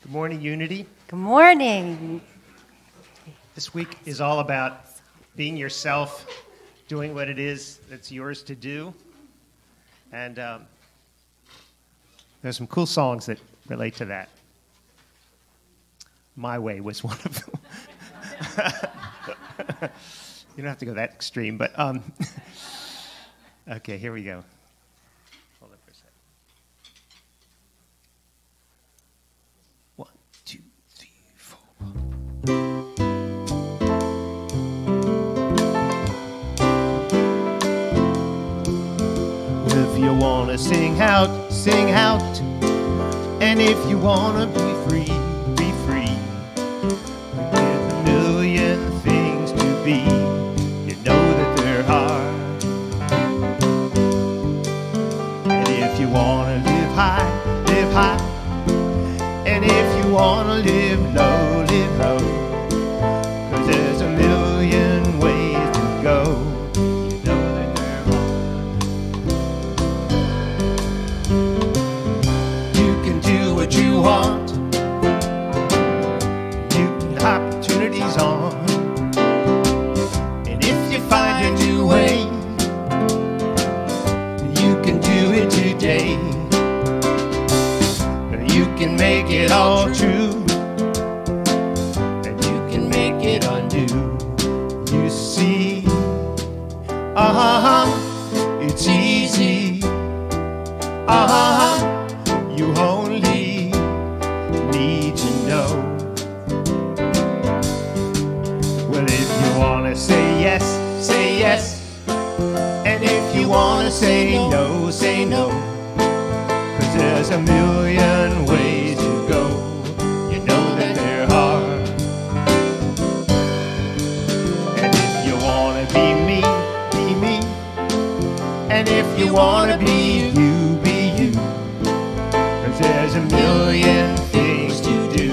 Good morning, Unity. Good morning. This week is all about being yourself, doing what it is that's yours to do. And there's some cool songs that relate to that. My Way was one of them. You don't have to go that extreme, but okay, here we go. Hold on for a second. 1, 2, 3, 4. If you wanna sing out, sing out. And if you wanna be free, be free. There's a million things to be. You know that there are. And if you wanna live high, live high. And if you wanna live low, live low. 'Cause there's a million ways to go. You know that there are. You can do what you want. You can opportunities on. And if you find a new way, you can do it today. You can make it all true, and you can make it undo. You see, it's easy. You only need to know. Well, if you wanna say yes, say yes. And if you wanna say no, say no. 'Cause there's a million ways to go. You know that there are. And if you wanna be me, be me. And if you wanna be you, be you. 'Cause there's a million things to do.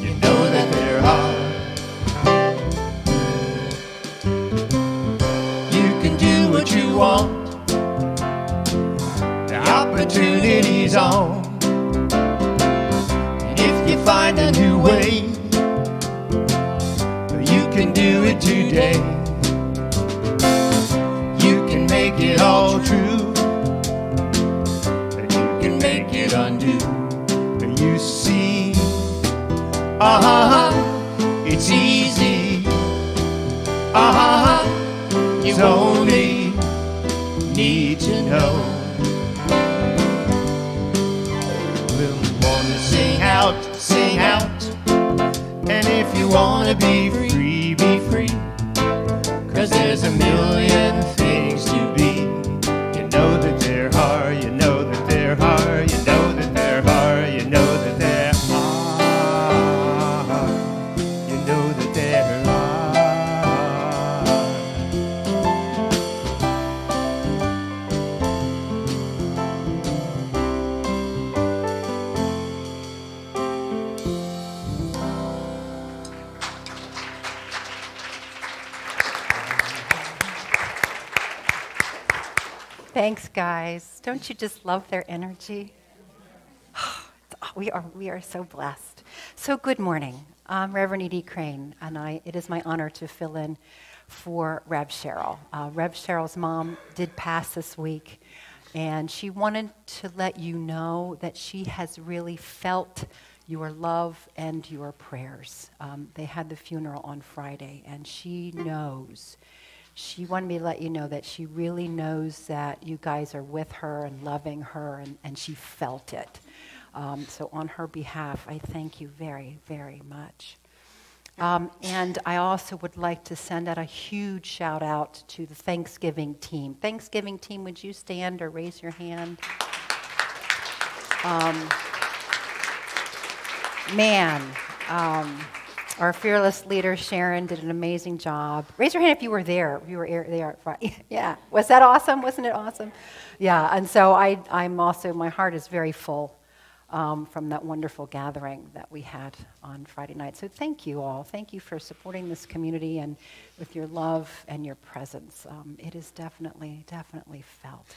You know that there are. You can do what you want. Opportunities on. And if you find a new way, you can do it today. You can make it all true, and you can make it undo. You see, it's easy. You only need to know. Sing out. And if you wanna be free, be free. 'Cause there's a million things to be. You know that there are, you know that there are, you know that there are, you know that there are, you know that there are. Thanks, guys. Don't you just love their energy? We are so blessed. So good morning. I'm Reverend Edie Crane, and it is my honor to fill in for Rev Cheryl. Rev Cheryl's mom did pass this week, and she wanted to let you know that she has really felt your love and your prayers. They had the funeral on Friday, and she knows. She wanted me to let you know that she really knows that you guys are with her and loving her, and she felt it. So on her behalf, I thank you very, very much. And I also would like to send out a huge shout out to the Thanksgiving team. Thanksgiving team, would you stand or raise your hand? Our fearless leader, Sharon, did an amazing job. Raise your hand if you were there. You were there at Friday. Yeah. Was that awesome? Wasn't it awesome? Yeah. And so I'm also, my heart is very full from that wonderful gathering that we had on Friday night. So thank you all. Thank you for supporting this community and with your love and your presence. It is definitely felt.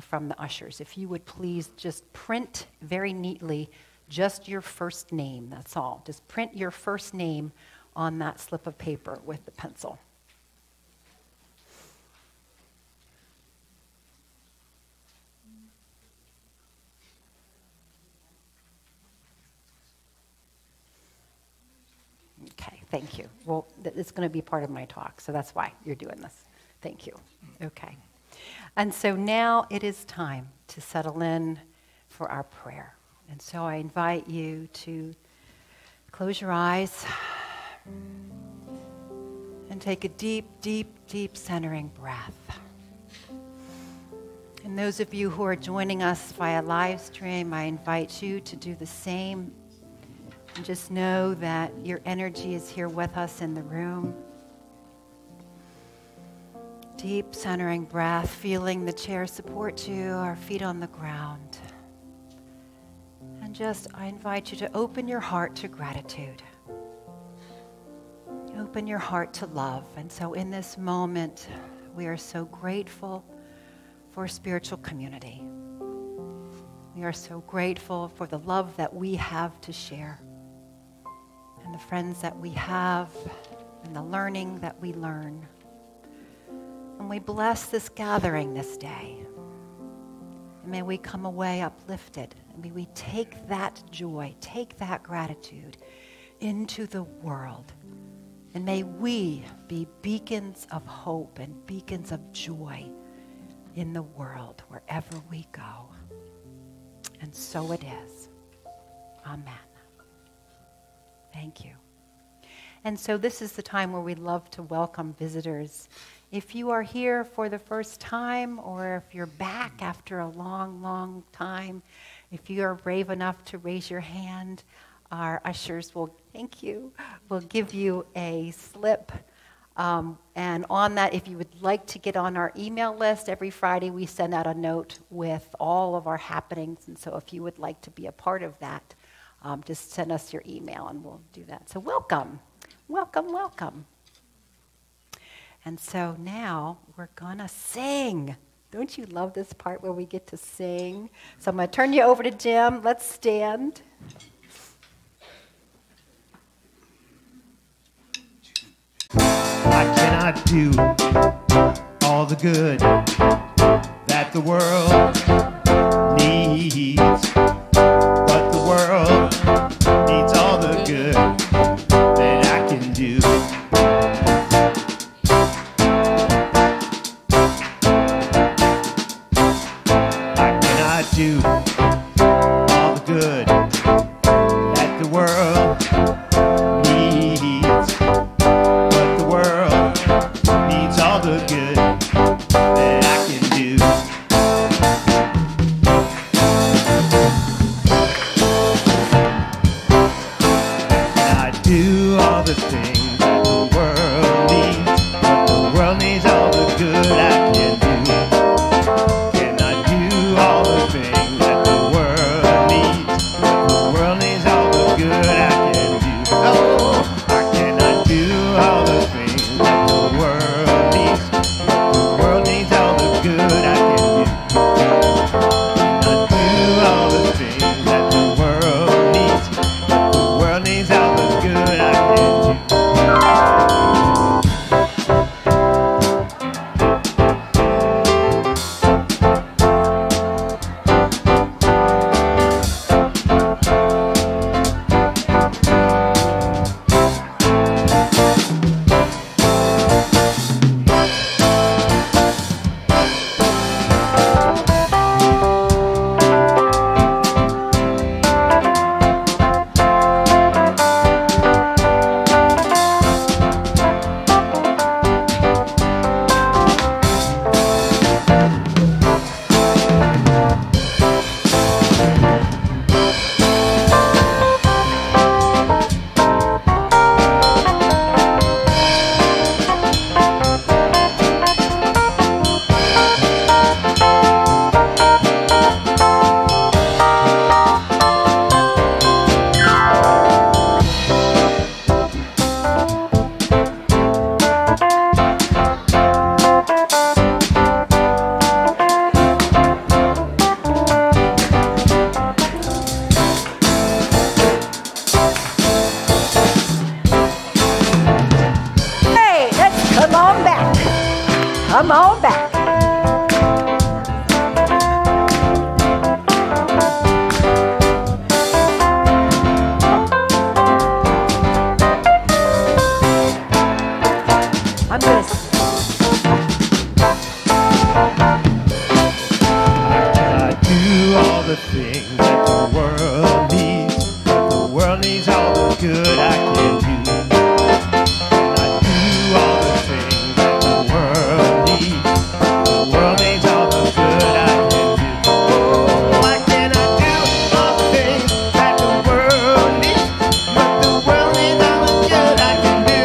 From the ushers, if you would please just print very neatly just your first name, that's all. Just print your first name on that slip of paper with the pencil. Okay, thank you. Well, it's going to be part of my talk, so that's why you're doing this. Thank you. Okay. And so now it is time to settle in for our prayer. And so I invite you to close your eyes and take a deep, deep, deep centering breath. And those of you who are joining us via live stream, I invite you to do the same. And just know that your energy is here with us in the room. Deep centering breath, feeling the chair support you, our feet on the ground. And I invite you to open your heart to gratitude. Open your heart to love. And so in this moment, we are so grateful for spiritual community. We are so grateful for the love that we have to share, and the friends that we have, and the learning that we learn. And we bless this gathering this day. And may we come away uplifted. And may we take that joy, take that gratitude into the world. And may we be beacons of hope and beacons of joy in the world wherever we go. And so it is. Amen. Thank you. And so this is the time where we love to welcome visitors. If you are here for the first time, or if you're back after a long, long time, if you are brave enough to raise your hand, our ushers will, thank you, will give you a slip. And on that, if you would like to get on our email list, every Friday we send out a note with all of our happenings. And so if you would like to be a part of that, just send us your email and we'll do that. So welcome, welcome, welcome. And so now we're gonna sing. Don't you love this part where we get to sing? So I'm gonna turn you over to Jim. Let's stand. I cannot do all the good that the world needs, but the world needs all the good that I can do. I cannot do all the good that the world needs, but the world needs all the good that I can do. I do all the things that the world needs, but the world needs all the good I can do. Can I do all the things the things that the world needs. But the world needs all the good I can do. And I do all the things that the world needs. The world needs all the good I can do. Oh, why can't I do all the things that the world needs? But the world needs all the good I can do.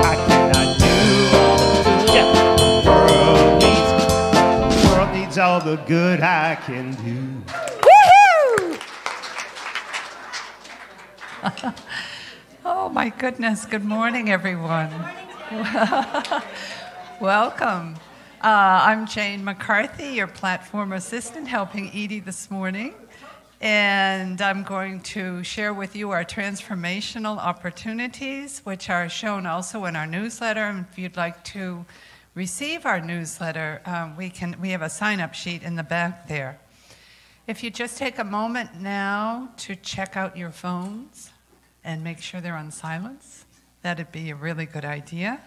I cannot do all the good the world needs. The world needs all the good I can do. Oh, my goodness. Good morning, everyone. Welcome. I'm Jane McCarthy, your platform assistant, helping Edie this morning. And I'm going to share with you our transformational opportunities, which are shown also in our newsletter. And if you'd like to receive our newsletter, we have a sign-up sheet in the back there. If you just take a moment now to check out your phones and make sure they're on silence, that'd be a really good idea.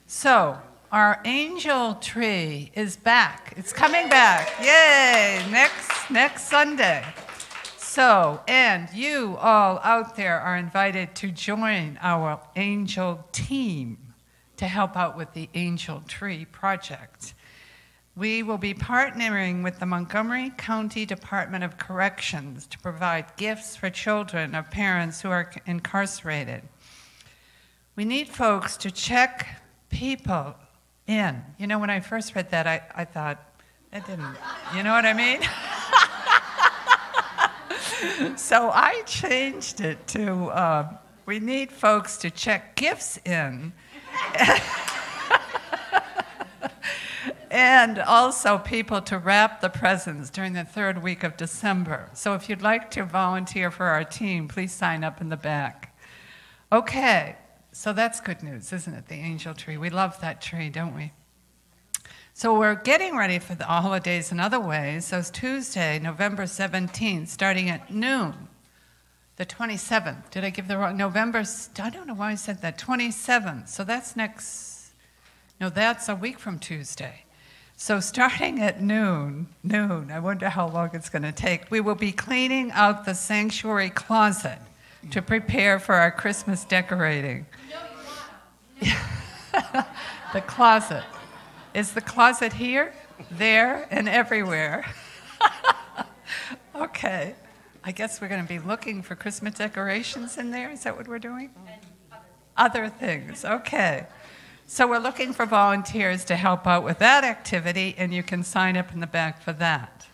So, our angel tree is back. It's coming back. Yay! Next Sunday. So, and you all out there are invited to join our angel team to help out with the Angel Tree Project. We will be partnering with the Montgomery County Department of Corrections to provide gifts for children of parents who are incarcerated. We need folks to check people in. You know, when I first read that, I thought, that didn't, you know what I mean? So I changed it to, we need folks to check gifts in. And also people to wrap the presents during the third week of December. So if you'd like to volunteer for our team, please sign up in the back. Okay, so that's good news, isn't it? The angel tree. We love that tree, don't we? So we're getting ready for the holidays in other ways. So it's Tuesday, November 17th, starting at noon. The 27th. Did I give the wrong? November, I don't know why I said that. 27th. So that's that's a week from Tuesday. So starting at noon, I wonder how long it's going to take, we will be cleaning out the sanctuary closet to prepare for our Christmas decorating. No, the closet. Is the closet here, there, and everywhere? Okay. I guess we're going to be looking for Christmas decorations in there. Is that what we're doing? Other things. Okay. So we're looking for volunteers to help out with that activity, and you can sign up in the back for that.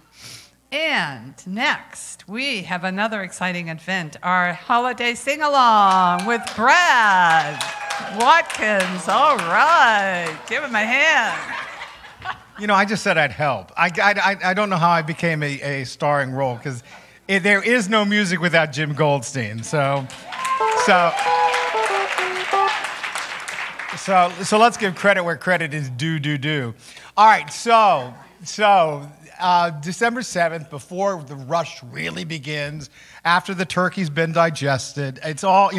And next, we have another exciting event, our holiday sing-along with Brad Watkins. All right. Give him a hand. You know, I just said I'd help. I don't know how I became a starring role, because there is no music without Jim Goldstein. So let's give credit where credit is due. All right, so December 7th, before the rush really begins, after the turkey's been digested, it's all,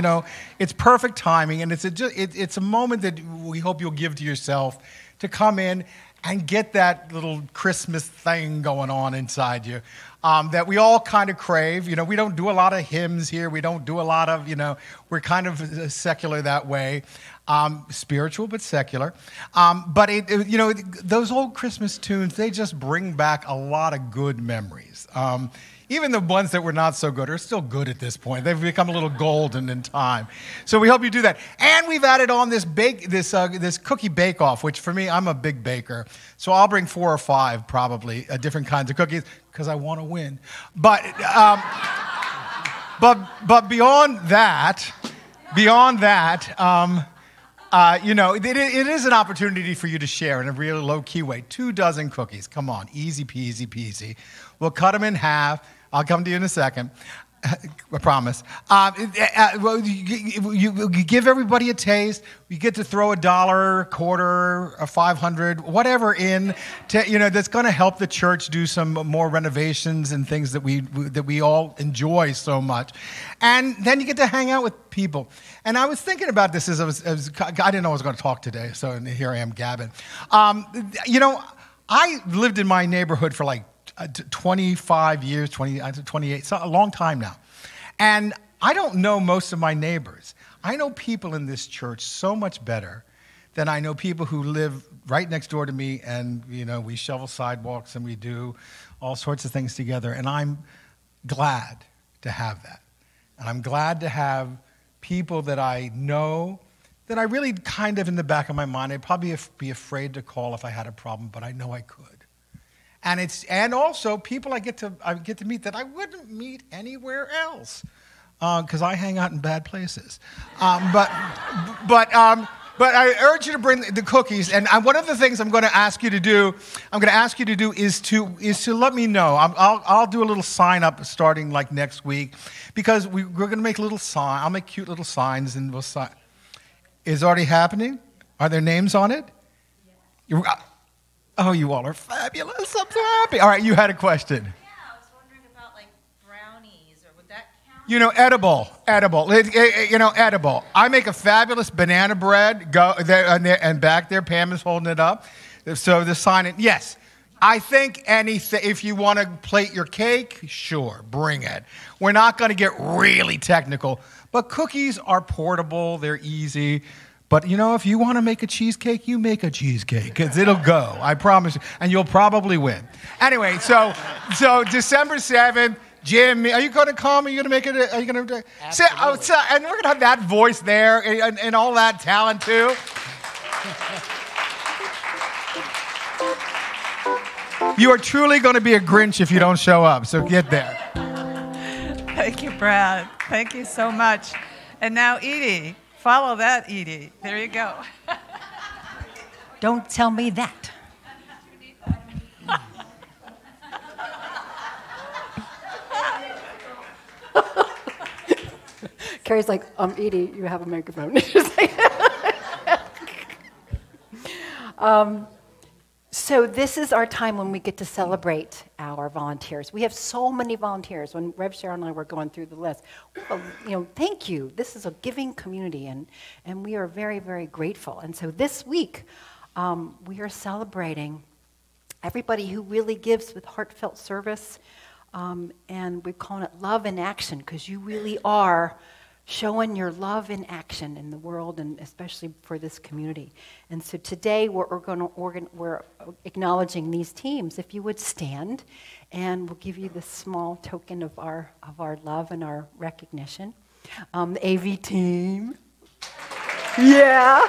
it's perfect timing, and it's a moment that we hope you'll give to yourself to come in and get that little Christmas thing going on inside you that we all kind of crave. We don't do a lot of hymns here. We don't do a lot of, we're kind of secular that way. Spiritual but secular. But those old Christmas tunes, they just bring back a lot of good memories. Even the ones that were not so good are still good at this point. They've become a little golden in time. So we hope you do that. And we've added on this cookie bake-off, which for me, I'm a big baker. So I'll bring 4 or 5 probably different kinds of cookies because I want to win. But beyond that, it is an opportunity for you to share in a really low-key way. 24 cookies. Come on, easy peasy peasy. We'll cut them in half. I'll come to you in a second. I promise. You give everybody a taste. You get to throw $1, a quarter, a 500, whatever in, that's going to help the church do some more renovations and things that we all enjoy so much. And then you get to hang out with people. And I was thinking about this as I didn't know I was going to talk today, so here I am gabbing. I lived in my neighborhood for 25 years, 28, so a long time now. And I don't know most of my neighbors. I know people in this church so much better than I know people who live right next door to me, and we shovel sidewalks and we do all sorts of things together. And I'm glad to have that. And I'm glad to have people that I know that I really kind of in the back of my mind, I'd probably be afraid to call if I had a problem, but I know I could. And also people I get to meet that I wouldn't meet anywhere else, because I hang out in bad places. But I urge you to bring the cookies. And one of the things I'm going to ask you to do is to let me know. I'll do a little sign up starting like next week, because we're going to make little signs. I'll make cute little signs and we'll sign. Is it already happening? Are there names on it? Yeah. Oh, you all are fabulous. I'm so happy. All right, you had a question. Yeah, I was wondering about like brownies, or would that count? Edible. Edible. I make a fabulous banana bread. And back there, Pam is holding it up. So the sign, yes. I think anything, if you want to plate your cake, sure, bring it. We're not going to get really technical, but cookies are portable, they're easy. But, if you want to make a cheesecake, you make a cheesecake, because it'll go, I promise you, and you'll probably win. Anyway, so December 7th, Jim, are you going to come? Are you going to make it? Are you going to? And we're going to have that voice there and all that talent, too. You are truly going to be a Grinch if you don't show up, so get there. Thank you, Brad. Thank you so much. And now, Edie. Follow that, Edie. There you go. Don't tell me that. Carrie's like, Edie, you have a microphone. So this is our time when we get to celebrate our volunteers. We have so many volunteers. When Rev Cheryl and I were going through the list, thank you. This is a giving community, and we are very, very grateful. And so this week, we are celebrating everybody who really gives with heartfelt service, and we're calling it Love in Action, because you really are showing your love in action in the world, and especially for this community. And so today we're acknowledging these teams. If you would stand, and we'll give you this small token of our love and our recognition. The AV team. Yeah.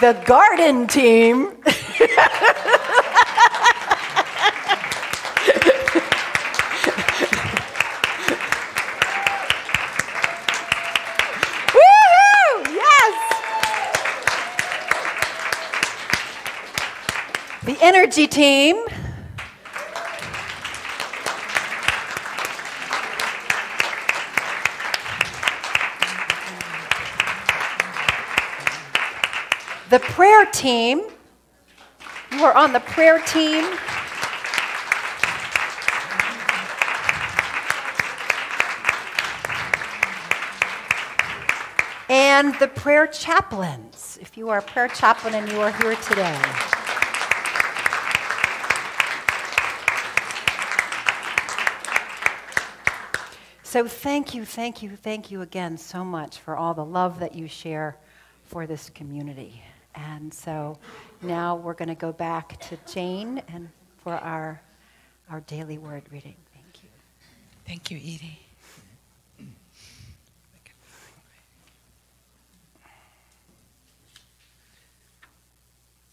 The garden team. Woohoo! Yes. The energy team. The prayer team, you are on the prayer team. And the prayer chaplains, if you are a prayer chaplain and you are here today. So thank you again so much for all the love that you share for this community. And so now we're going to go back to Jane and for our daily word reading. Thank you. Thank you, Edie.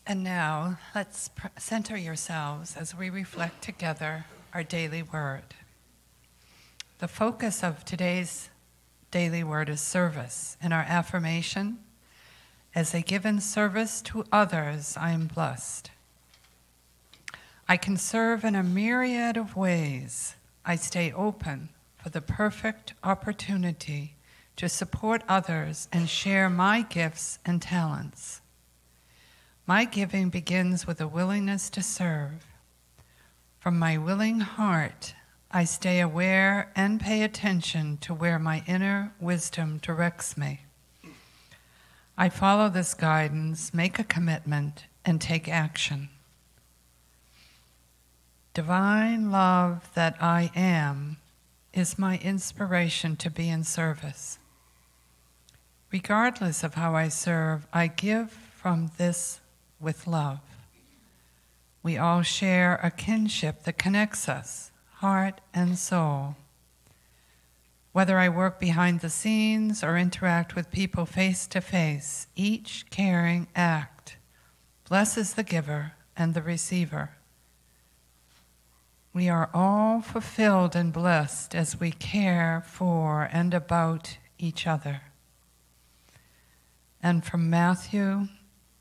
And now let's center yourselves as we reflect together our daily word. The focus of today's daily word is service. In our affirmation, as a given service to others, I am blessed. I can serve in a myriad of ways. I stay open for the perfect opportunity to support others and share my gifts and talents. My giving begins with a willingness to serve. From my willing heart, I stay aware and pay attention to where my inner wisdom directs me. I follow this guidance, make a commitment, and take action. Divine love that I am is my inspiration to be in service. Regardless of how I serve, I give from this with love. We all share a kinship that connects us, heart and soul. Whether I work behind the scenes or interact with people face to face, each caring act blesses the giver and the receiver. We are all fulfilled and blessed as we care for and about each other. And from Matthew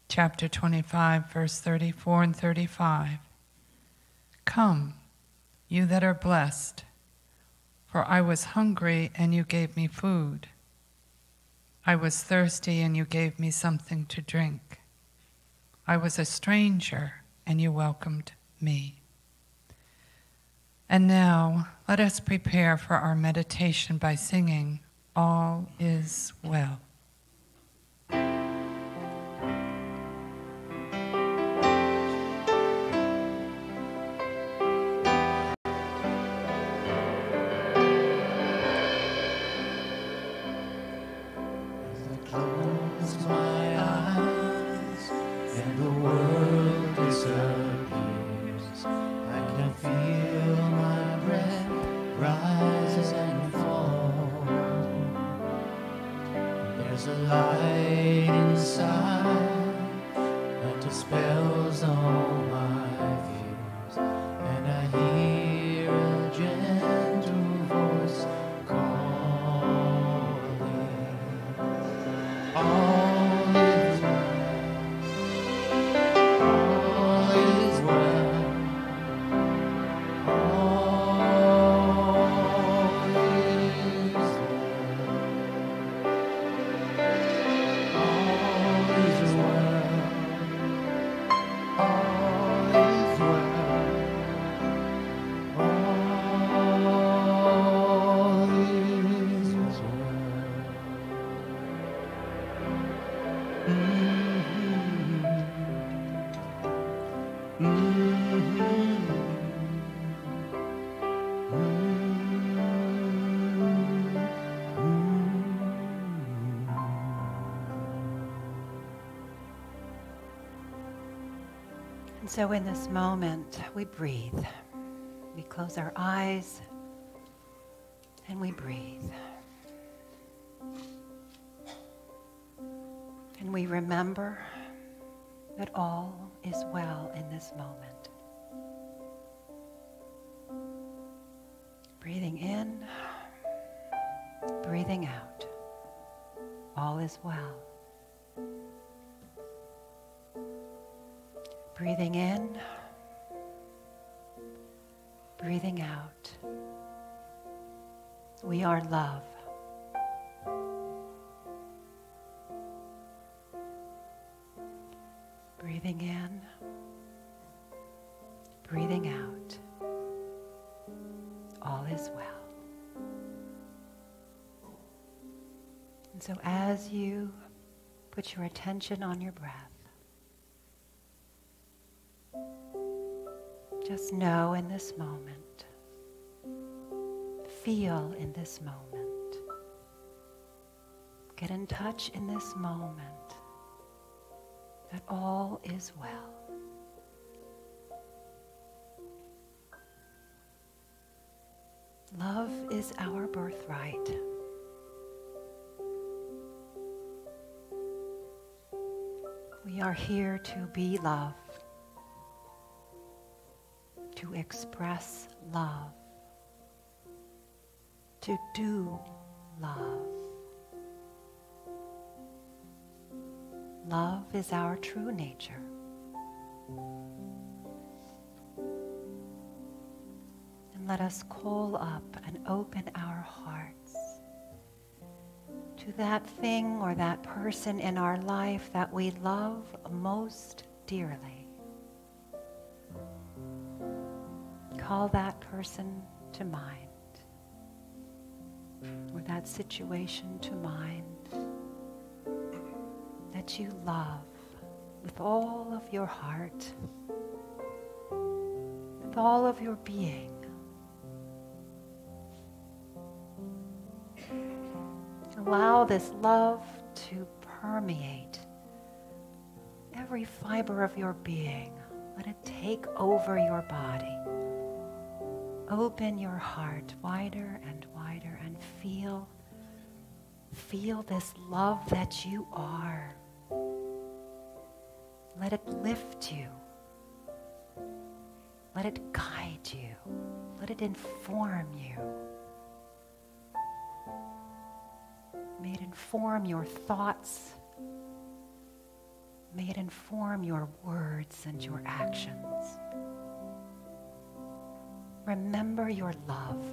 chapter 25, verse 34 and 35, "Come, you that are blessed, for I was hungry and you gave me food. I was thirsty and you gave me something to drink. I was a stranger and you welcomed me." And now, let us prepare for our meditation by singing, "All is Well." And so in this moment, we breathe. We close our eyes and we breathe. And we remember that all is well in this moment. Breathing in, breathing out. All is well. Breathing in, breathing out. We are love. Breathing in, breathing out. All is well. And so as you put your attention on your breath, just know in this moment, feel in this moment, get in touch in this moment that all is well. Love is our birthright. We are here to be love, to express love, to do love. Love is our true nature. And let us call up and open our hearts to that thing or that person in our life that we love most dearly. Call that person to mind, or that situation to mind that you love with all of your heart, with all of your being. Allow this love to permeate every fiber of your being. Let it take over your body. Open your heart wider and wider and feel this love that you are. Let it lift you. Let it guide you. Let it inform you. May it inform your thoughts. May it inform your words and your actions. Remember your love.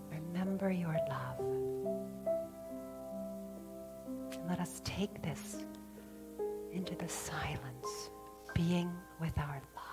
Remember your love. And let us take this into the silence, being with our love.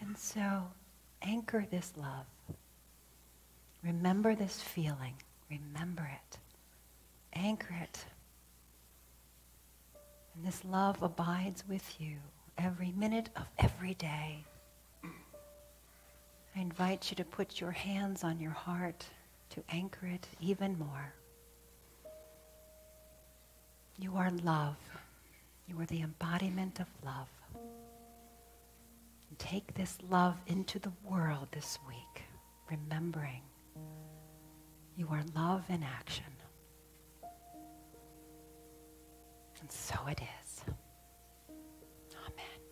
And so, anchor this love. Remember this feeling. Remember it. Anchor it. And this love abides with you every minute of every day. I invite you to put your hands on your heart to anchor it even more. You are love. You are the embodiment of love. And take this love into the world this week, remembering you are love in action. And so it is. Amen.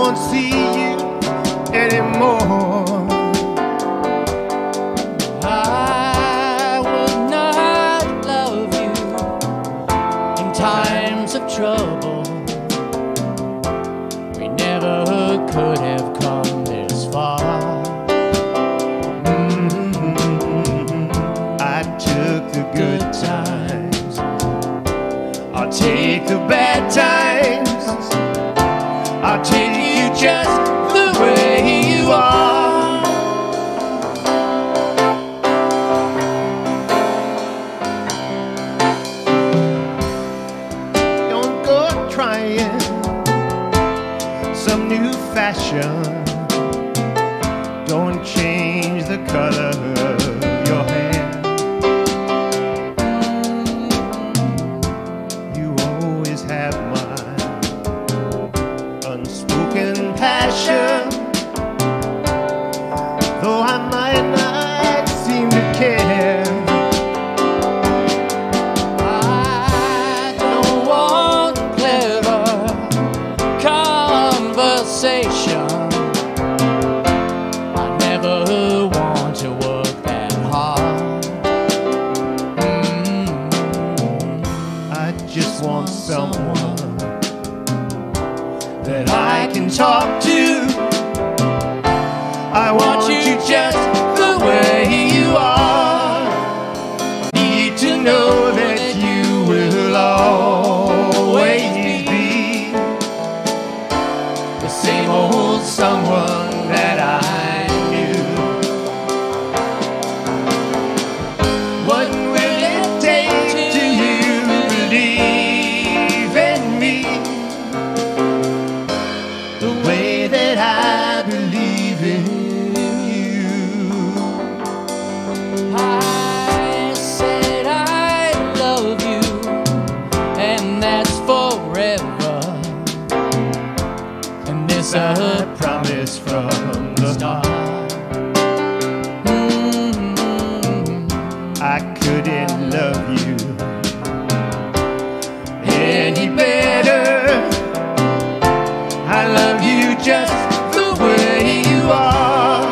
won't see you anymore. I will not love you in times of trouble. We never could have come this far. I took the good times, I'll take the bad times. I'll take you just the way you are. Don't go trying some new fashion. Don't change the color of your hair. You always have my unspoken passion, though I might not seem to care. I don't want clever conversation. I never want to work that hard. I just want someone that I can talk to. I want you just the way you are. Need to know that you will always be the same old someone that I knew. What will it take to you believe in me the way that I believe in you? I said I love you, and that's forever. And this I promise from the start. I couldn't love you any better. I love you just the way you are.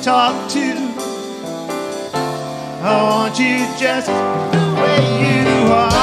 Talk to. I want you just the way you are.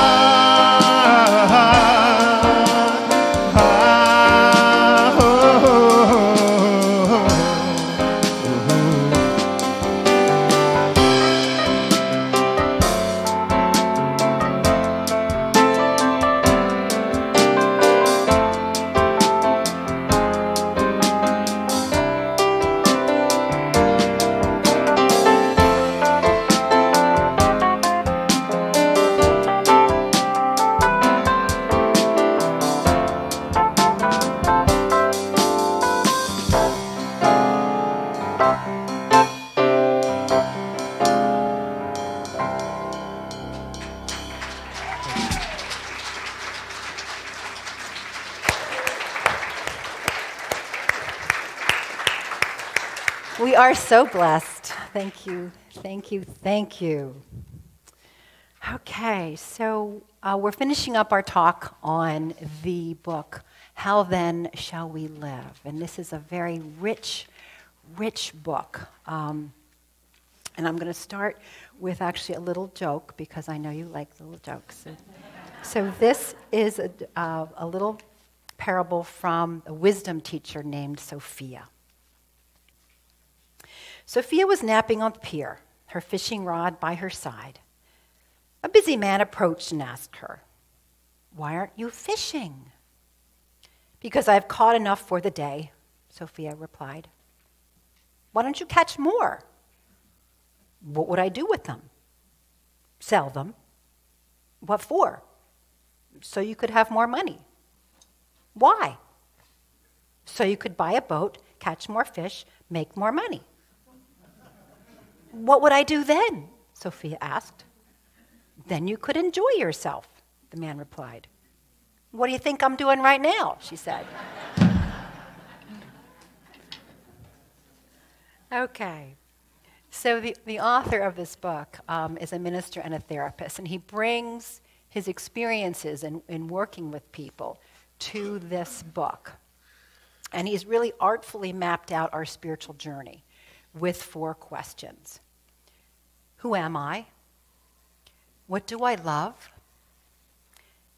We are so blessed. Thank you, thank you, thank you. Okay, so we're finishing up our talk on the book, How Then Shall We Live? And this is a very rich, rich book. And I'm going to start with actually a little joke, because I know you like little jokes. So this is a little parable from a wisdom teacher named Sophia. Sophia was napping on the pier, her fishing rod by her side. A busy man approached and asked her, "Why aren't you fishing?" "Because I've caught enough for the day," Sophia replied. "Why don't you catch more?" "What would I do with them?" "Sell them." "What for?" "So you could have more money." "Why?" "So you could buy a boat, catch more fish, make more money." "What would I do then?" Sophia asked. "Then you could enjoy yourself," the man replied. "What do you think I'm doing right now?" she said. Okay. So the author of this book is a minister and a therapist, and he brings his experiences in working with people to this book. And he's really artfully mapped out our spiritual journey with 4 questions. Who am I? What do I love?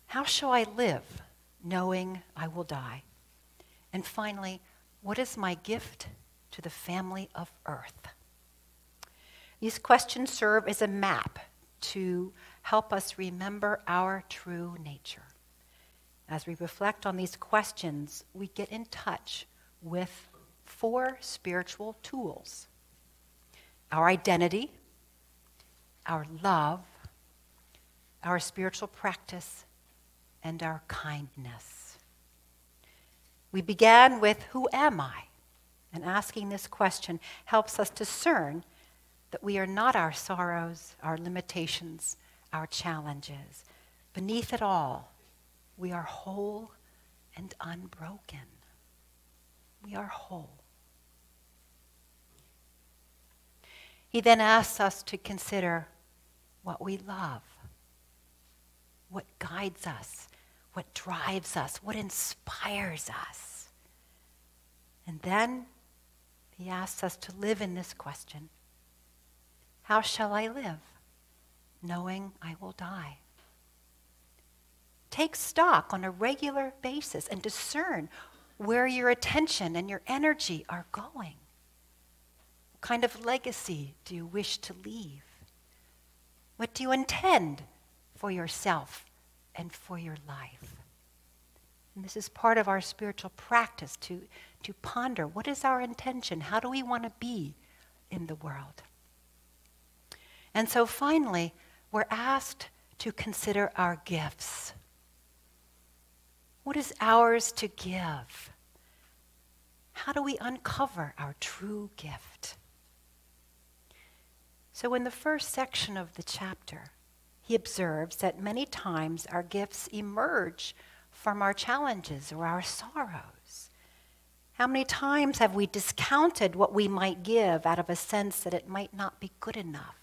How shall I live, knowing I will die? And finally, what is my gift to the family of earth? These questions serve as a map to help us remember our true nature. As we reflect on these questions, we get in touch with 4 spiritual tools: our identity, our love, our spiritual practice, and our kindness. We began with, who am I? And asking this question helps us discern that we are not our sorrows, our limitations, our challenges. Beneath it all, we are whole and unbroken. We are whole. He then asks us to consider what we love, what guides us, what drives us, what inspires us. And then he asks us to live in this question: how shall I live, knowing I will die? Take stock on a regular basis and discern where your attention and your energy are going. What kind of legacy do you wish to leave? What do you intend for yourself and for your life? And this is part of our spiritual practice to ponder, what is our intention? How do we want to be in the world? And so finally, we're asked to consider our gifts. What is ours to give? How do we uncover our true gift? So in the first section of the chapter, he observes that many times our gifts emerge from our challenges or our sorrows. How many times have we discounted what we might give out of a sense that it might not be good enough?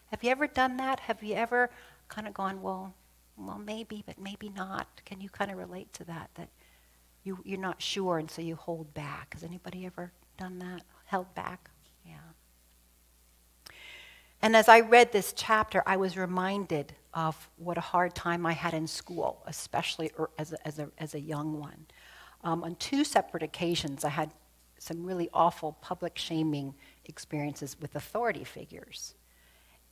Have you ever done that? Have you ever kind of gone, well, maybe, but maybe not? Can you kind of relate to that you're not sure and so you hold back? Has anybody ever done that? Held back? Yeah. And as I read this chapter, I was reminded of what a hard time I had in school, especially as a young one. On 2 separate occasions, I had some really awful public shaming experiences with authority figures.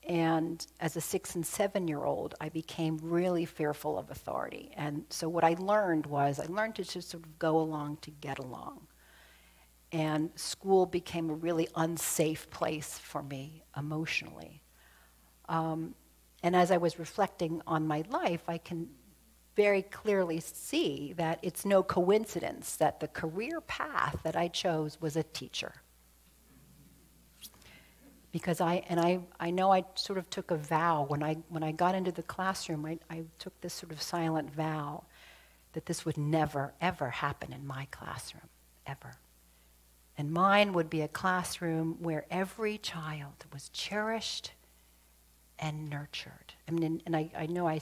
And as a 6 and 7-year-old, I became really fearful of authority. And so what I learned to just sort of go along to get along. And school became a really unsafe place for me emotionally. And as I was reflecting on my life, I can very clearly see that it's no coincidence that the career path that I chose was a teacher. Because I know I sort of took a vow when I got into the classroom. I took this sort of silent vow that this would never, ever happen in my classroom, ever. And mine would be a classroom where every child was cherished and nurtured. I mean, and I know I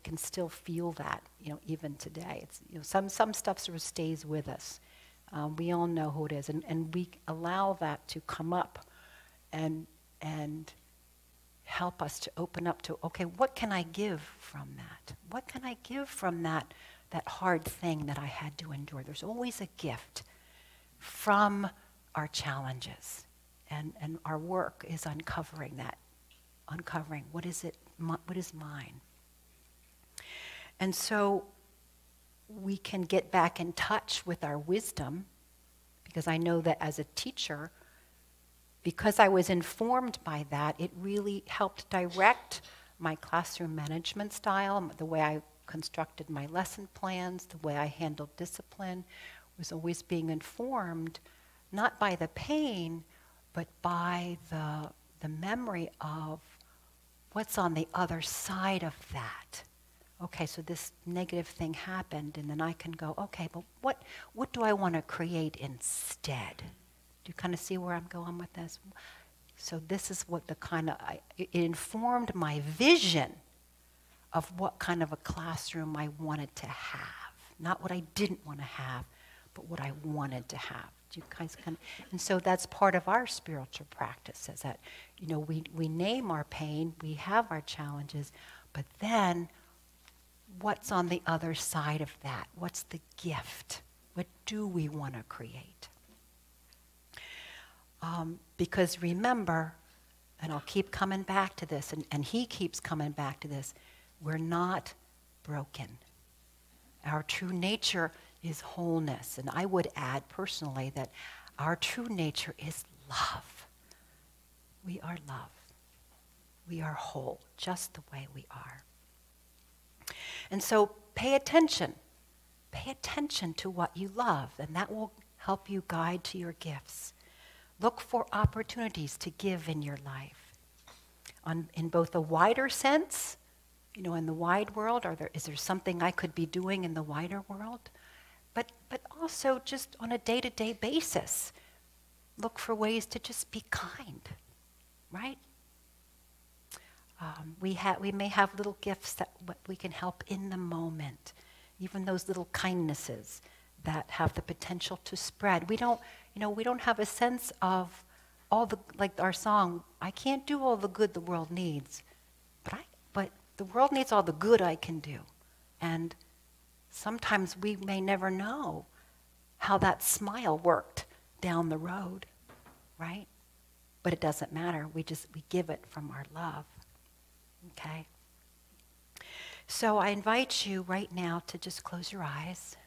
can still feel that, even today. It's, some stuff sort of stays with us. We all know who it is, and we allow that to come up and help us to open up to, okay, what can I give from that? What can I give from that hard thing that I had to endure? There's always a gift from our challenges And our work is uncovering that, uncovering what is mine. And so we can get back in touch with our wisdom, because I know that as a teacher, because I was informed by that, it really helped direct my classroom management style, the way I constructed my lesson plans, the way I handled discipline, was always being informed, not by the pain, but by the memory of what's on the other side of that. Okay, so this negative thing happened, and then I can go, okay, but what do I want to create instead? Do you kind of see where I'm going with this? So this is what it informed my vision of what kind of a classroom I wanted to have. Not what I didn't want to have, but what I wanted to have. Do you guys and so that's part of our spiritual practice, is that, we name our pain, we have our challenges, but then what's on the other side of that? What's the gift? What do we want to create? Because remember, and I'll keep coming back to this, and he keeps coming back to this, we're not broken. Our true nature is wholeness. And I would add personally that our true nature is love. We are love. We are whole, just the way we are. And so pay attention. Pay attention to what you love, and that will help you guide to your gifts. Look for opportunities to give in your life. In both a wider sense, in the wide world, is there something I could be doing in the wider world? But also just on a day-to-day basis, look for ways to just be kind, right? We may have little gifts that we can help in the moment, even those little kindnesses that have the potential to spread. We don't have a sense of like our song, I can't do all the good the world needs, but the world needs all the good I can do. And sometimes we may never know how that smile worked down the road, right? But it doesn't matter. We give it from our love. Okay? So I invite you right now to just close your eyes.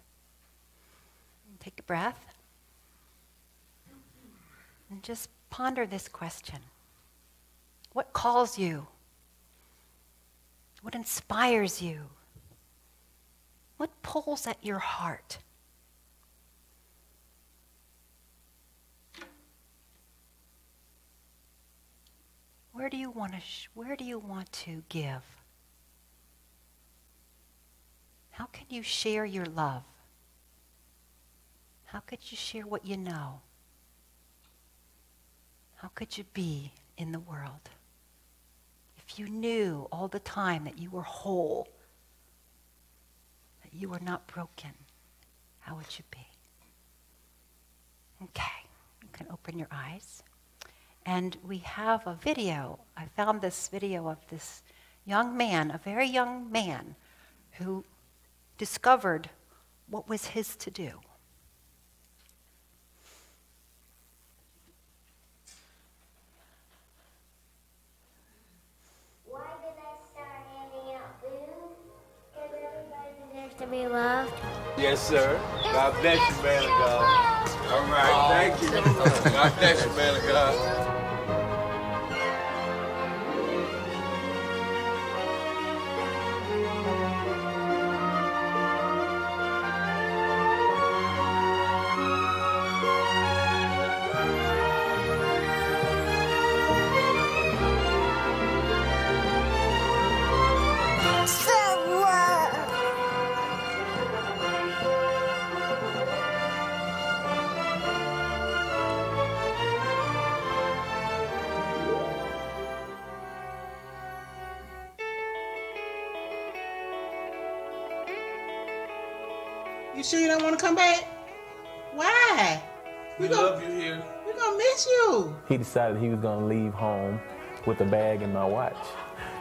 Take a breath. And just ponder this question. What calls you? What inspires you? What pulls at your heart? Where do you want to give? How can you share your love? How could you share what you know? How could you be in the world? If you knew all the time that you were whole, that you were not broken, how would you be? Okay, you can open your eyes. And we have a video. I found this video of this young man, a very young man, who discovered what was his to do. Why did I start handing out food? Because everybody deserves to be loved. Yes, sir. God bless you, man of God. All right, thank you. God bless you, man of God. You sure you don't want to come back? Why? We love you here. We're going to miss you. He decided he was going to leave home with a bag and my watch.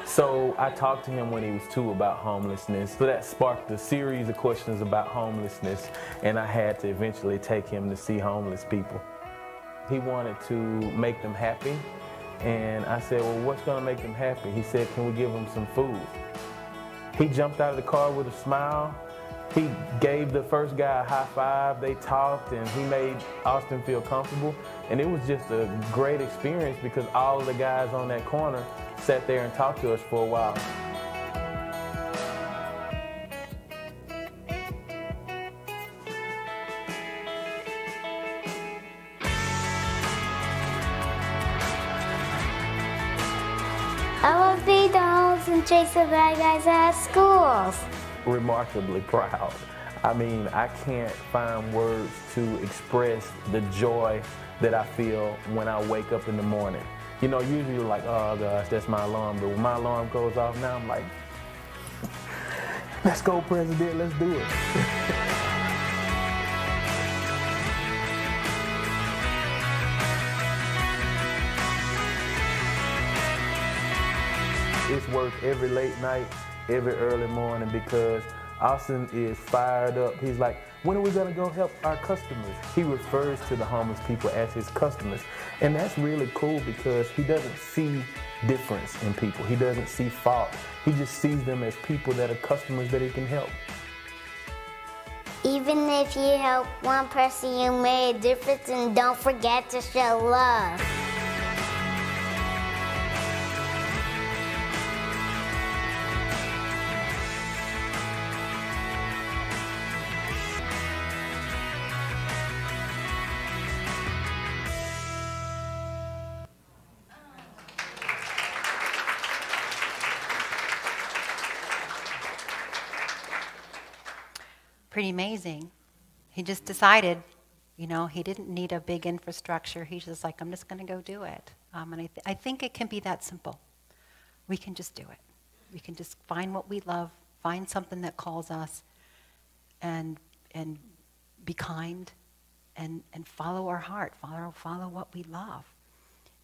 So I talked to him when he was 2 about homelessness. So that sparked a series of questions about homelessness, and I had to eventually take him to see homeless people. He wanted to make them happy. And I said, well, what's gonna make them happy? He said, can we give them some food? He jumped out of the car with a smile. He gave the first guy a high five. They talked, and he made Austin feel comfortable. And it was just a great experience because all of the guys on that corner sat there and talked to us for a while. I love being the homes and chase the bad guys at schools. Remarkably proud. I mean, I can't find words to express the joy that I feel when I wake up in the morning. You know, usually you're like, oh gosh, that's my alarm. But when my alarm goes off now, I'm like, let's go, President, let's do it. It's work every late night, every early morning because Austin is fired up. He's like, when are we gonna go help our customers? He refers to the homeless people as his customers. And that's really cool because he doesn't see difference in people. He doesn't see fault. He just sees them as people that are customers that he can help. Even if you help one person, you made a difference, and don't forget to show love. Pretty amazing. He just decided, you know, he didn't need a big infrastructure. He's just like, I'm just going to go do it. And I think it can be that simple. We can just do it. We can just find what we love, find something that calls us, and be kind, and follow our heart, follow what we love.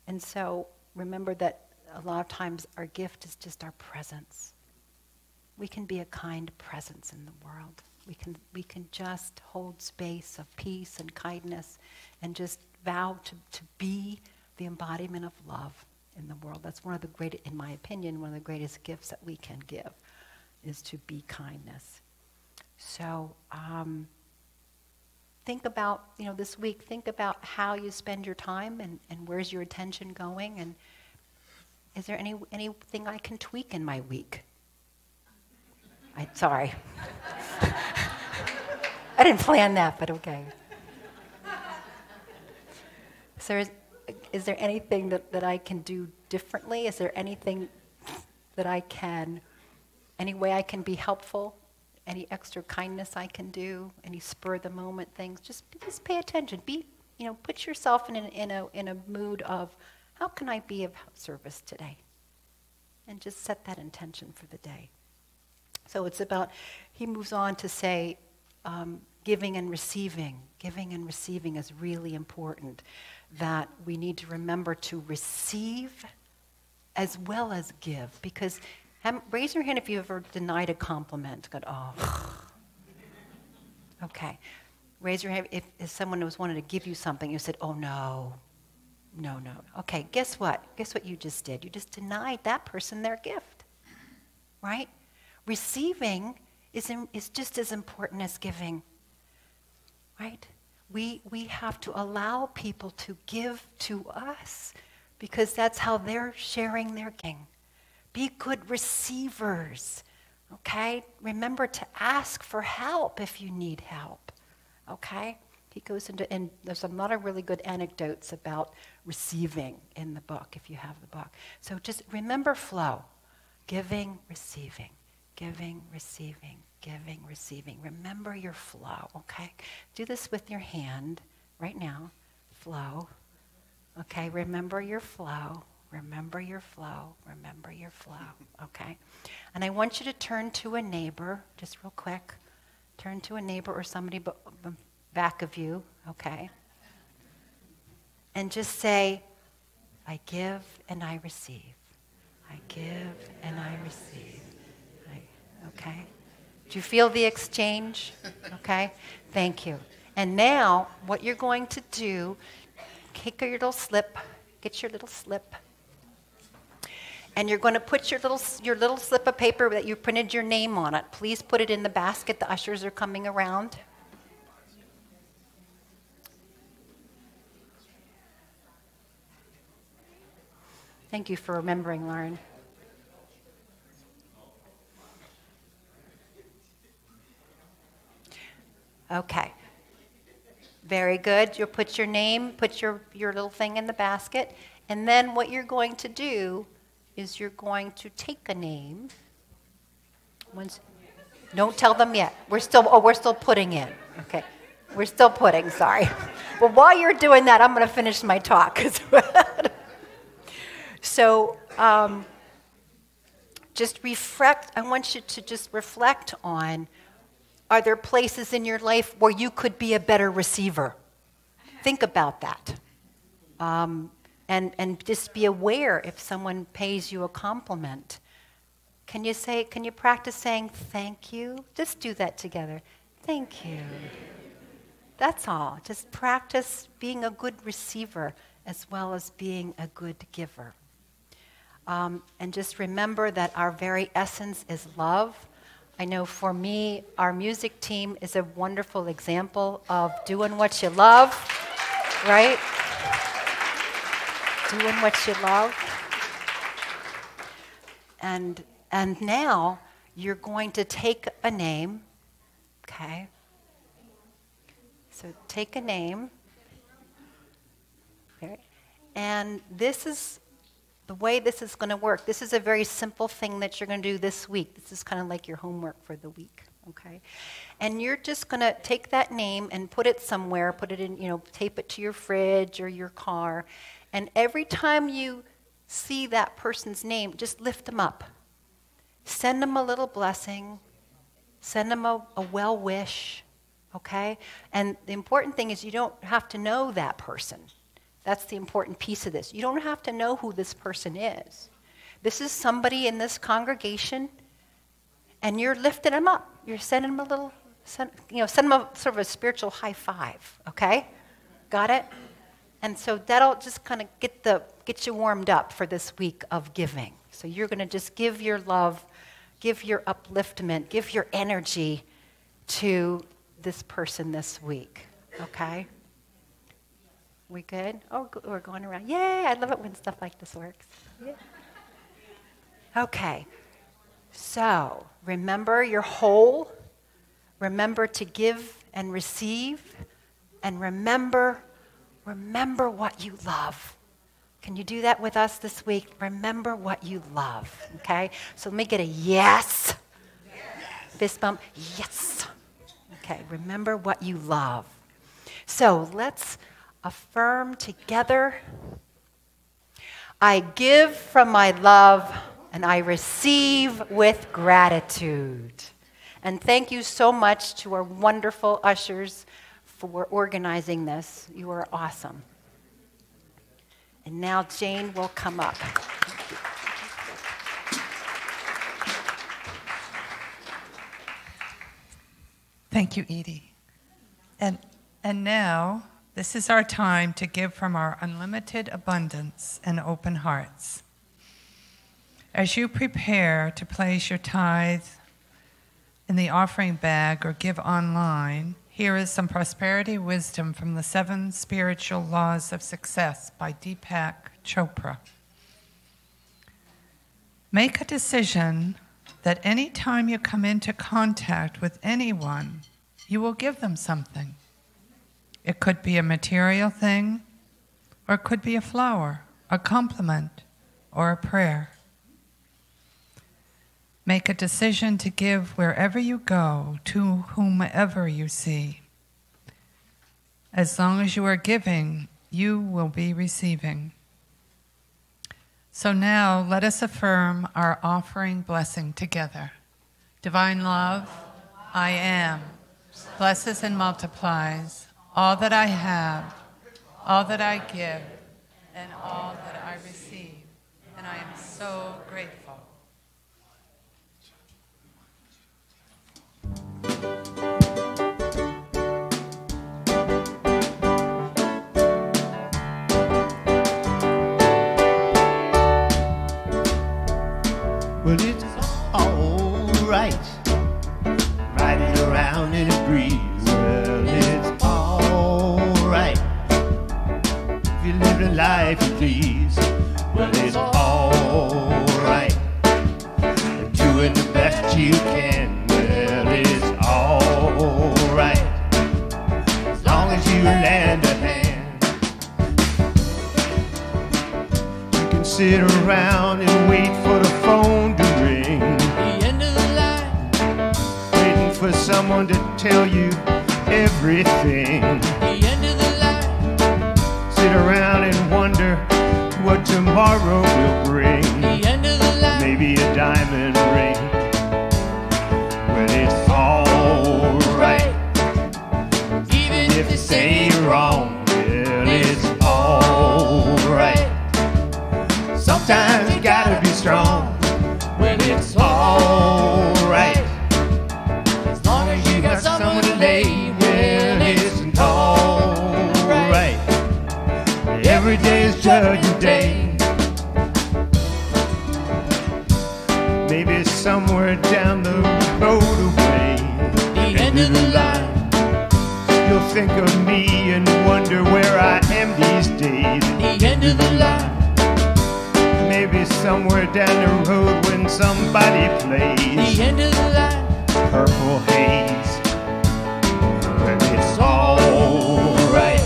And so remember that a lot of times our gift is just our presence. We can be a kind presence in the world. We can just hold space of peace and kindness and just vow to be the embodiment of love in the world. That's one of the great, in my opinion, one of the greatest gifts that we can give is to be kindness. So think about, this week, think about how you spend your time and where's your attention going, and is there anything I can tweak in my week? Sorry. I didn't plan that, but okay. So is there anything that I can do differently? Is there anything that any way I can be helpful? Any extra kindness I can do? Any spur of the moment things? Just pay attention. Put yourself in a mood of, how can I be of service today? And just set that intention for the day. So it's about, he moves on to say, giving and receiving. Giving and receiving is really important, that we need to remember to receive as well as give. Because, raise your hand if you've ever denied a compliment. Go, oh. Okay. Raise your hand if someone was wanted to give you something, you said, oh no. No. Okay, guess what? Guess what you just did? You just denied that person their gift, right? Receiving is just as important as giving, right? We have to allow people to give to us because that's how they're sharing their giving. Be good receivers, okay? Remember to ask for help if you need help, okay? He goes into, and there's a lot of really good anecdotes about receiving in the book, if you have the book. So just remember flow. Giving, receiving. Giving, receiving, giving, receiving. Remember your flow, okay? Do this with your hand right now. Flow. Okay, remember your flow. Remember your flow. Remember your flow, okay? And I want you to turn to a neighbor, just real quick. Turn to a neighbor or somebody back of you, okay? And just say, I give and I receive. I give and I receive. Okay? Do you feel the exchange? Okay? Thank you. And now, what you're going to do, take your little slip. Get your little slip. And you're going to put your little slip of paper that you printed your name on it. Please put it in the basket. The ushers are coming around. Thank you for remembering, Lauren. Okay. Very good. You'll put your name, put your little thing in the basket. And then what you're going to do is you're going to take a name. Don't tell them yet. We're still putting in. Okay. We're still putting, sorry. Well, while you're doing that, I'm going to finish my talk. So just reflect. I want you to just reflect on, are there places in your life where you could be a better receiver? Think about that. And just be aware if someone pays you a compliment. Can you practice saying thank you? Just do that together. Thank you. That's all. Just practice being a good receiver as well as being a good giver. And just remember that our very essence is love. I know for me, our music team is a wonderful example of doing what you love, right? Doing what you love. And now you're going to take a name, okay? So take a name. Okay. And this is the way this is going to work. This is a very simple thing that you're going to do this week. This is kind of like your homework for the week, okay? And you're just going to take that name and put it somewhere, put it in, tape it to your fridge or your car. And every time you see that person's name, just lift them up. Send them a little blessing. Send them a well wish, okay? And the important thing is you don't have to know that person. That's the important piece of this. You don't have to know who this person is. This is somebody in this congregation, and you're lifting them up. You're sending them send them a sort of a spiritual high five, okay? Got it? And so that'll just kind of get you warmed up for this week of giving. So you're going to just give your love, give your upliftment, give your energy to this person this week, okay? We good? Oh, we're going around. Yay, I love it when stuff like this works. Yeah. Okay, so remember you're whole. Remember to give and receive. And remember what you love. Can you do that with us this week? Remember what you love, okay? So let me get a yes. Fist bump, yes. Okay, remember what you love. So let's affirm together. I give from my love and I receive with gratitude. And thank you so much to our wonderful ushers for organizing this. You are awesome. And now Jane will come up. Thank you, Edie. And now, this is our time to give from our unlimited abundance and open hearts. As you prepare to place your tithe in the offering bag or give online, here is some prosperity wisdom from the 7 Spiritual Laws of Success by Deepak Chopra. Make a decision that any time you come into contact with anyone, you will give them something. It could be a material thing, or it could be a flower, a compliment, or a prayer. Make a decision to give wherever you go, to whomever you see. As long as you are giving, you will be receiving. So now let us affirm our offering blessing together. Divine love, I am, blesses and multiplies all that I have, all that I give, and all that I receive. And I am so grateful. Well, it's alright. Riding around in a breeze. Well, it's alright. If you live the life you please. Well, it's alright. Doing the best you can. Well, it's alright. As long as you lend a hand. You can sit around and wait for the phone to ring. The end of the line. Waiting for someone to tell you everything. The end of the line. Sit around and wonder what tomorrow will bring. The end of the line. Maybe a diamond ring. Well, it's alright. Even if they say you're wrong. Well, it's alright. Sometimes you gotta be strong. Well, it's alright. As long as you got someone to lay. Well, it's alright. Every day is judgment day. Maybe somewhere down the road away. The end of the line. You'll think of me and wonder where I am these days. The end of the line. Maybe somewhere down the road when somebody plays. The end of the line. Purple haze. But it's alright.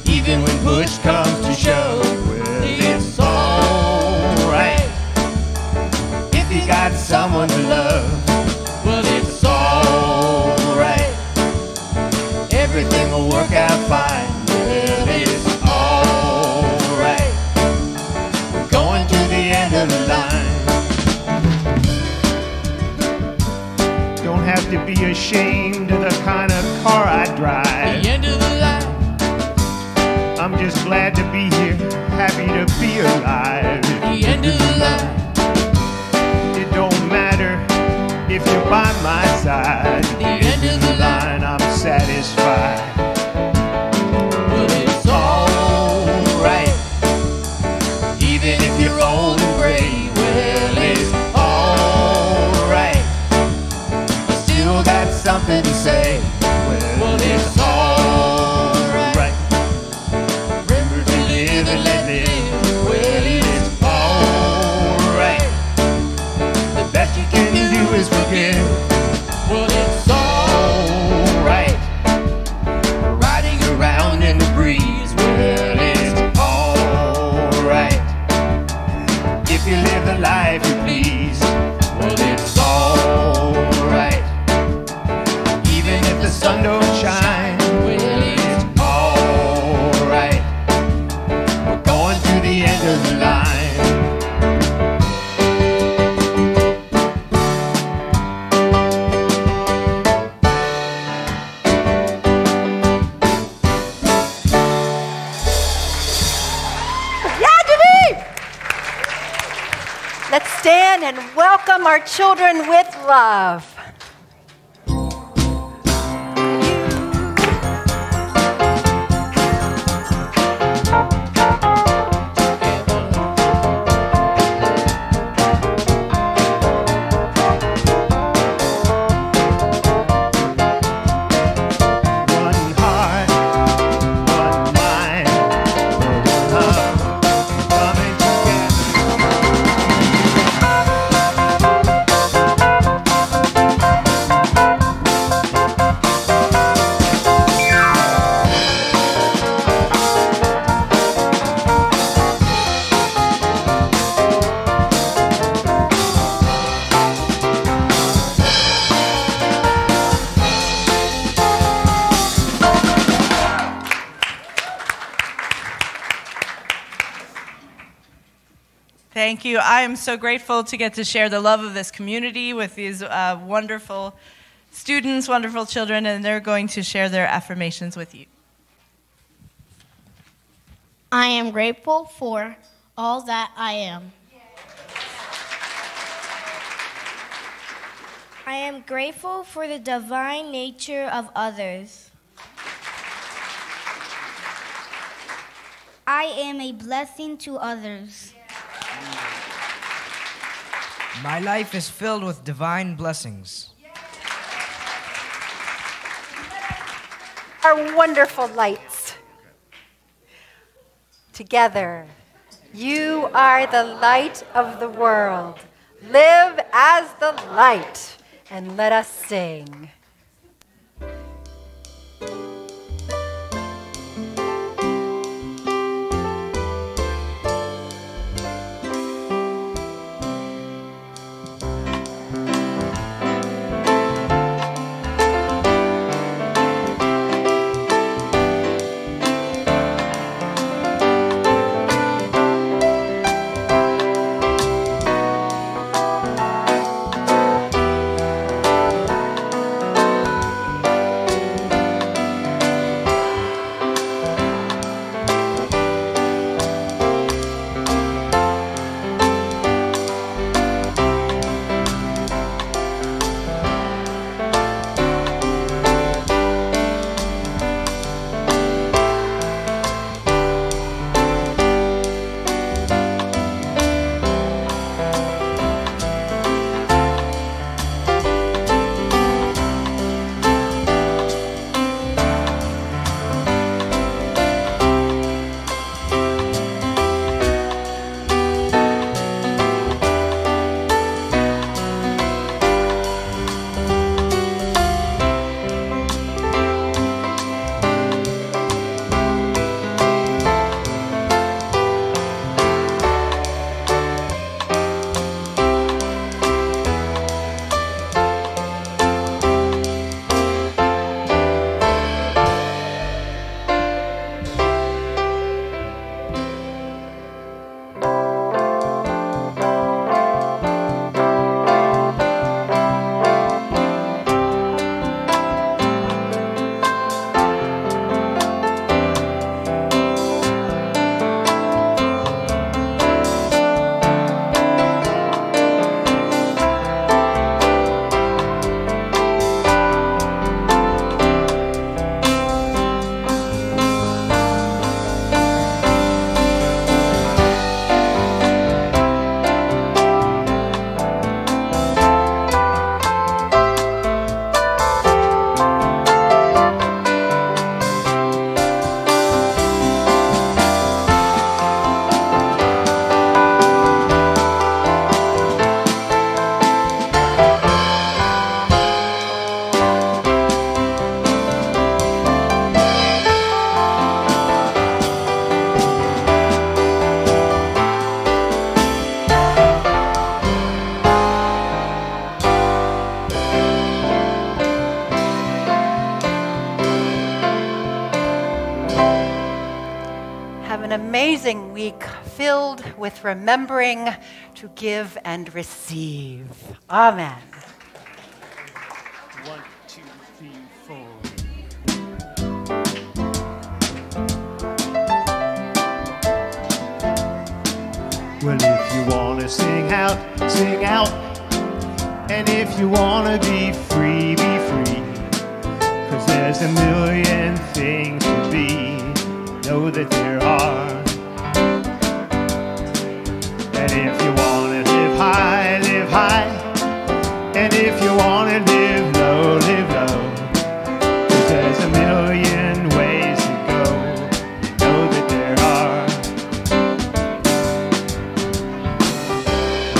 Even when push comes to shove. Well, it's alright. If you got someone to love. Well, it's alright. Everything will work out fine. Well, it's alright. We're going to the end of the line. Don't have to be ashamed of the kind of car I drive. The end of the line. I'm just glad to be here, happy to be alive. The end of the line. It don't matter if you're by my side. The end of the line, I'm satisfied. Well, it's alright. Even if you're old and gray. Well, it's alright. You still got something to say. Well, it's alright. Remember to live and let live. Well, it's alright. The best you can do is forgive. Well, it's alright. Riding around in the breeze. Well, it's alright. If you live the life you please. Well, it's alright. Even if the sun don't shine. Well, it's alright. We're going to the end of the line. Let's stand and welcome our children with love. One heart, one mind, one love, coming together. Thank you. I am so grateful to get to share the love of this community with these wonderful students, wonderful children, and they're going to share their affirmations with you. I am grateful for all that I am. I am grateful for the divine nature of others. I am a blessing to others. My life is filled with divine blessings. Our wonderful lights. Together, you are the light of the world. Live as the light, and let us sing. Amazing week filled with remembering to give and receive. Amen. 1, 2, 3, 4. Well, if you want to sing out, sing out. And if you want to be free, be free. 'Cause there's a million things to be. Know that there are. And if you want to live high, live high. And if you want to live low, live low. 'Cause there's a million ways to go. Know that there are.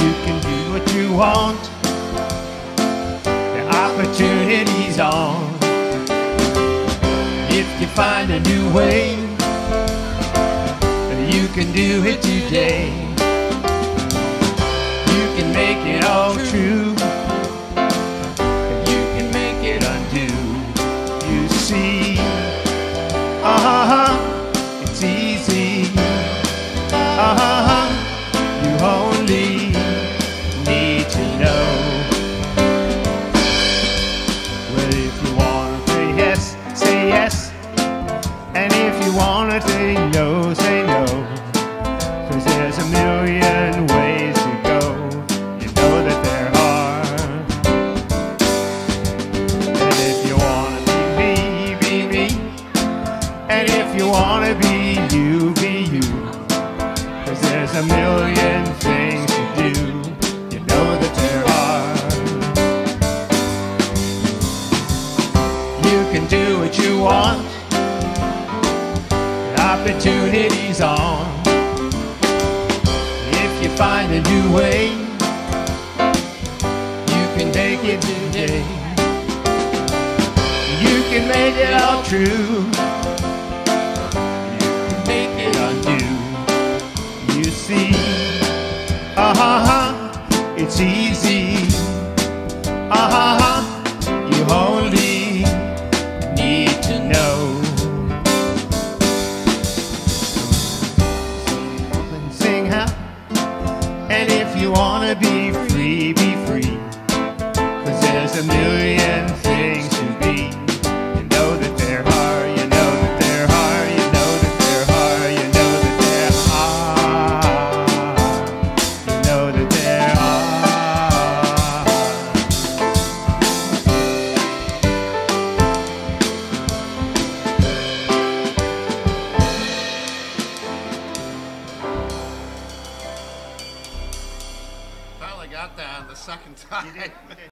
You can do what you want. The opportunity's on. If you find a new way, you can do it today. You can make it all true. You can make it undo. You see, it's easy. You only need to know. Well, if you want to say yes, say yes. And if you want to say no, say no. 'Cause there's a million find a new way. You can make it today. You can make it all true. You can make it undo. You see, it's easy. You only need to know. Sing how, and if you wanna be free, be free. 'Cause there's a million things to be. You know that there are, you know that there are, you know that there are, you know that there are, you know that there are. Finally got that the second time.